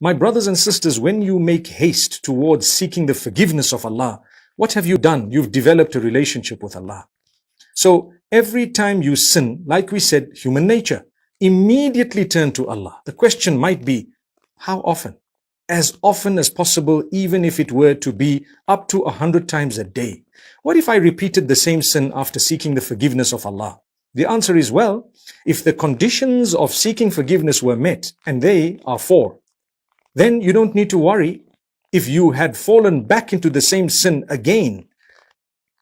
My brothers and sisters, when you make haste towards seeking the forgiveness of Allah, what have you done? You've developed a relationship with Allah. So every time you sin, like we said, human nature, immediately turn to Allah. The question might be, how often? As often as possible, even if it were to be up to 100 times a day. What if I repeated the same sin after seeking the forgiveness of Allah? The answer is, well, if the conditions of seeking forgiveness were met, and they are 4, then you don't need to worry if you had fallen back into the same sin again.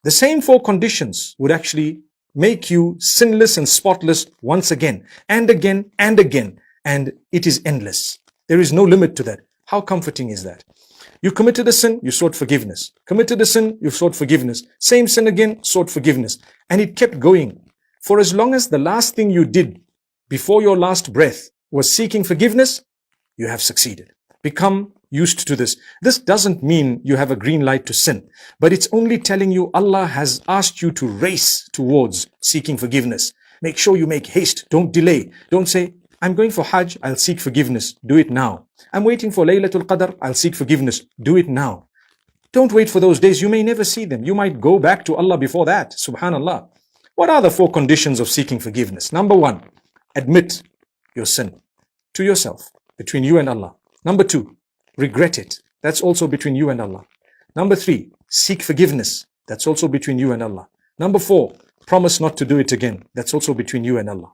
The same 4 conditions would actually make you sinless and spotless once again, and again, and again, and it is endless. There is no limit to that. How comforting is that? You committed a sin, you sought forgiveness. Committed a sin, you sought forgiveness. Same sin again, sought forgiveness. And it kept going. For as long as the last thing you did before your last breath was seeking forgiveness, you have succeeded. Become used to this. This doesn't mean you have a green light to sin, but it's only telling you Allah has asked you to race towards seeking forgiveness. Make sure you make haste. Don't delay. Don't say, I'm going for Hajj, I'll seek forgiveness. Do it now. I'm waiting for Laylatul Qadr, I'll seek forgiveness. Do it now. Don't wait for those days. You may never see them. You might go back to Allah before that. Subhanallah. What are the 4 conditions of seeking forgiveness? Number 1, admit your sin to yourself, between you and Allah. Number 2, regret it. That's also between you and Allah. Number 3, seek forgiveness. That's also between you and Allah. Number 4, promise not to do it again. That's also between you and Allah.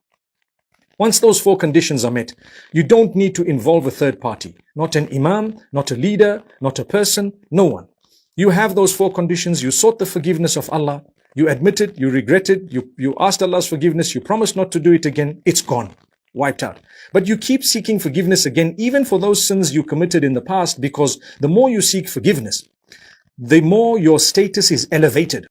Once those 4 conditions are met, you don't need to involve a third party. Not an imam, not a leader, not a person, no one. You have those 4 conditions, you sought the forgiveness of Allah, you admitted, you regretted, you asked Allah's forgiveness, you promised not to do it again, it's gone, wiped out. But you keep seeking forgiveness again, even for those sins you committed in the past, because the more you seek forgiveness, the more your status is elevated.